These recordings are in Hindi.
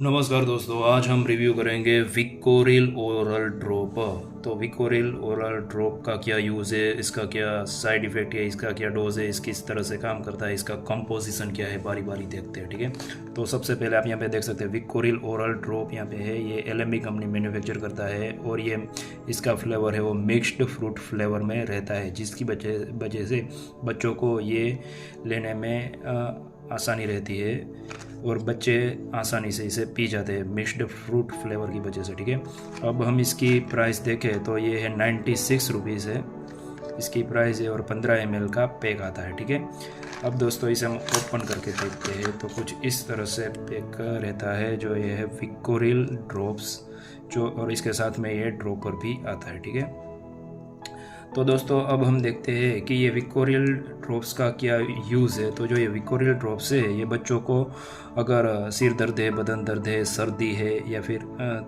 नमस्कार दोस्तों, आज हम रिव्यू करेंगे विकोरिल ओरल ड्रॉप। तो विकोरिल ओरल ड्रॉप का क्या यूज़ है, इसका क्या साइड इफ़ेक्ट है, इसका क्या डोज है, इसकी किस तरह से काम करता है, इसका कंपोजिशन क्या है, बारी बारी देखते हैं। ठीक है, तो सबसे पहले आप यहाँ पे देख सकते हैं विकोरिल ओरल ड्रॉप यहाँ पे है। ये एलएमबी कंपनी मैन्युफैक्चर करता है और ये इसका फ्लेवर है वो मिक्स्ड फ्रूट फ्लेवर में रहता है, जिसकी वजह से बच्चों को ये लेने में आसानी रहती है और बच्चे आसानी से इसे पी जाते हैं मिक्स्ड फ्रूट फ्लेवर की वजह से। ठीक है, अब हम इसकी प्राइस देखें तो ये है 96 रुपीज़ है इसकी प्राइस है और 15 ml का पैक आता है। ठीक है, अब दोस्तों इसे हम ओपन करके देखते हैं तो कुछ इस तरह से पैक रहता है। जो ये है विकोरिल ड्रॉप्स जो, और इसके साथ में ये ड्रॉपर भी आता है। ठीक है, तो दोस्तों अब हम देखते हैं कि ये विकोरिल ड्रॉप्स का क्या यूज़ है। तो जो ये विकोरिल ड्रॉप्स है ये बच्चों को अगर सिर दर्द है, बदन दर्द है, सर्दी है या फिर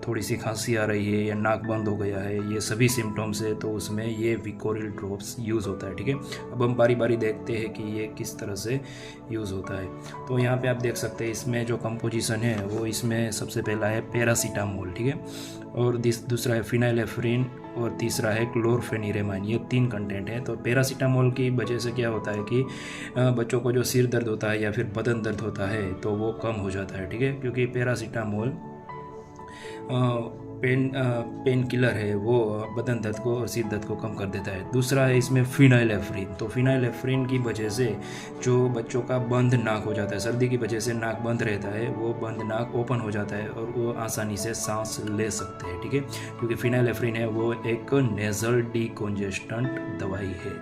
थोड़ी सी खांसी आ रही है या नाक बंद हो गया है, ये सभी सिम्टम्स है तो उसमें ये विकोरिल ड्रॉप्स यूज़ होता है। ठीक है, अब हम बारी बारी देखते हैं कि ये किस तरह से यूज़ होता है। तो यहाँ पे आप देख सकते हैं इसमें जो कंपोजिशन है वो इसमें सबसे पहला है पैरासीटामोल। ठीक है, और दूसरा है फिनाइलेफ्रिन और तीसरा है क्लोरफेनिरेमाइन। ये 3 कंटेंट है। तो पैरासीटामोल की वजह से क्या होता है कि बच्चों को जो सिर दर्द होता है या फिर बदन दर्द होता है तो वो कम हो जाता है। ठीक है, क्योंकि पैरासीटामोल पेन किलर है, वो बदन दर्द को और सिर दर्द को कम कर देता है। दूसरा है इसमें फिनाइलेफ्रिन। तो फिनाइलेफ्रिन की वजह से जो बच्चों का बंद नाक हो जाता है, सर्दी की वजह से नाक बंद रहता है, वो बंद नाक ओपन हो जाता है और वो आसानी से सांस ले सकते हैं। ठीक है, क्योंकि फिनाइलेफ्रिन है वो एक नेजल डिकॉन्जेस्टेंट दवाई है,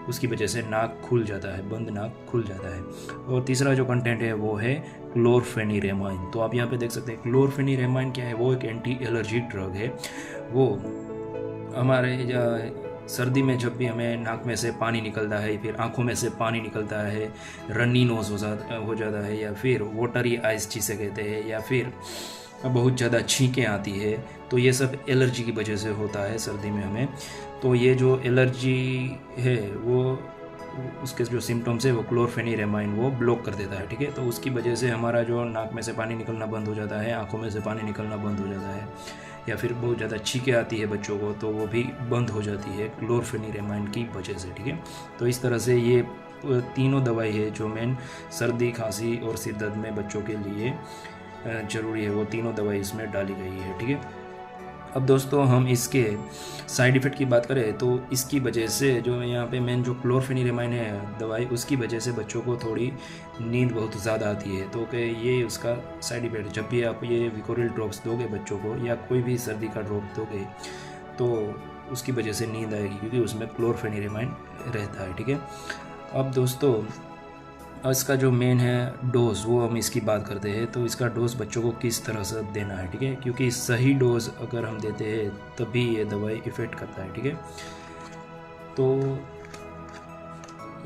उसकी वजह से नाक खुल जाता है, बंद नाक खुल जाता है। और तीसरा जो कंटेंट है वो है क्लोरफेनिरेमाइन। तो आप यहाँ पे देख सकते हैं क्लोरफेनिरेमाइन क्या है, वो एक एंटी एलर्जी ड्रग है। वो हमारे सर्दी में जब भी हमें नाक में से पानी निकलता है, फिर आंखों में से पानी निकलता है, रनी नोज हो जाता है, या फिर वाटरी आइज जिसे कहते हैं, या फिर बहुत ज़्यादा छींकें आती है, तो ये सब एलर्जी की वजह से होता है सर्दी में हमें। तो ये जो एलर्जी है वो उसके जो सिम्टम्स है वो क्लोरफेनिरेमाइन वो ब्लॉक कर देता है। ठीक है, तो उसकी वजह से हमारा जो नाक में से पानी निकलना बंद हो जाता है, आंखों में से पानी निकलना बंद हो जाता है, या फिर बहुत ज़्यादा छींकें आती है बच्चों को तो वो भी बंद हो जाती है क्लोरफेनिरेमाइन की वजह से। ठीक है, तो इस तरह से ये तीनों दवाई है जो मेन सर्दी, खांसी और सिर दर्द में बच्चों के लिए ज़रूरी है, वो तीनों दवाई इसमें डाली गई है। ठीक है, अब दोस्तों हम इसके साइड इफ़ेक्ट की बात करें तो इसकी वजह से जो यहाँ पे मेन जो क्लोरफेनिरेमाइन है दवाई, उसकी वजह से बच्चों को थोड़ी नींद बहुत ज़्यादा आती है। तो कि ये उसका साइड इफ़ेक्ट, जब भी आप ये विकोरिल ड्रॉप्स दोगे बच्चों को या कोई भी सर्दी का ड्रॉप दोगे तो उसकी वजह से नींद आएगी, क्योंकि उसमें क्लोरफेनिरेमाइन रहता है। ठीक है, अब दोस्तों इसका जो मेन है डोज़, वो हम इसकी बात करते हैं। तो इसका डोज़ बच्चों को किस तरह से देना है, ठीक है, क्योंकि सही डोज़ अगर हम देते हैं तभी ये दवाई इफ़ेक्ट करता है। ठीक है, तो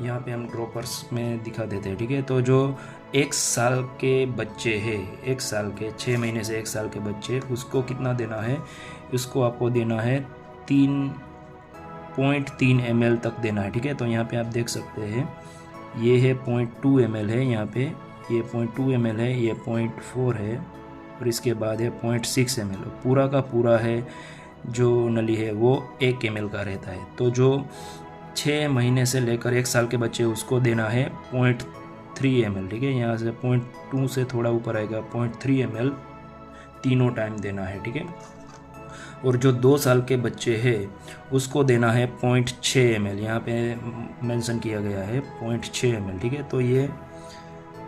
यहाँ पे हम ड्रॉपर्स में दिखा देते हैं। ठीक है, तो जो 1 साल के बच्चे हैं, 1 साल के 6 महीने से 1 साल के बच्चे, उसको कितना देना है, उसको आपको देना है 3.3 ml तक देना है। ठीक है, तो यहाँ पे आप देख सकते हैं ये है 0.2 ml है, यहाँ पे ये 0.2 ml है, ये 0.4 है और इसके बाद है 0.6 ml। पूरा का पूरा है जो नली है वो 1 ml का रहता है। तो जो 6 महीने से लेकर 1 साल के बच्चे उसको देना है 0.3 ml। ठीक है, यहाँ से 0.2 से थोड़ा ऊपर आएगा 0.3 ml तीनों टाइम देना है। ठीक है, और जो 2 साल के बच्चे हैं उसको देना है 0.6 ml, यहाँ पे मेंशन किया गया है 0.6 ml। ठीक है, तो ये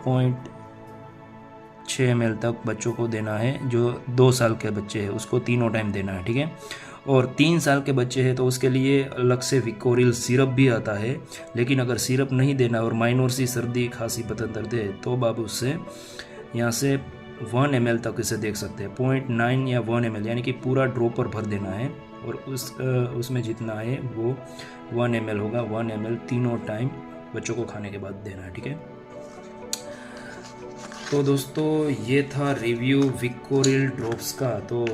0.6 ml तक बच्चों को देना है। जो 2 साल के बच्चे हैं उसको तीनों टाइम देना है। ठीक है, और 3 साल के बच्चे हैं तो उसके लिए अलग से विकोरिल सिरप भी आता है, लेकिन अगर सिरप नहीं देना और माइनर सी सर्दी, खांसी, बदन दर्द है तो आप उससे यहाँ से 1 ml तक इसे देख सकते हैं, 0.9 या 1 ml, यानी कि पूरा ड्रॉपर भर देना है और उसमें जितना है वो 1 ml होगा। 1 ml तीनों टाइम बच्चों को खाने के बाद देना है। ठीक है, तो दोस्तों ये था रिव्यू विकोरिल ड्रॉप्स का। तो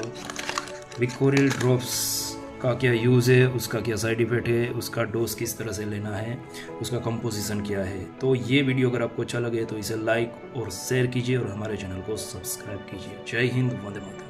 विकोरिल ड्रॉप्स का क्या यूज़ है, उसका क्या साइड इफ़ेक्ट है, उसका डोज किस तरह से लेना है, उसका कंपोजिशन क्या है। तो ये वीडियो अगर आपको अच्छा लगे तो इसे लाइक और शेयर कीजिए और हमारे चैनल को सब्सक्राइब कीजिए। जय हिंद, वंदे मातरम।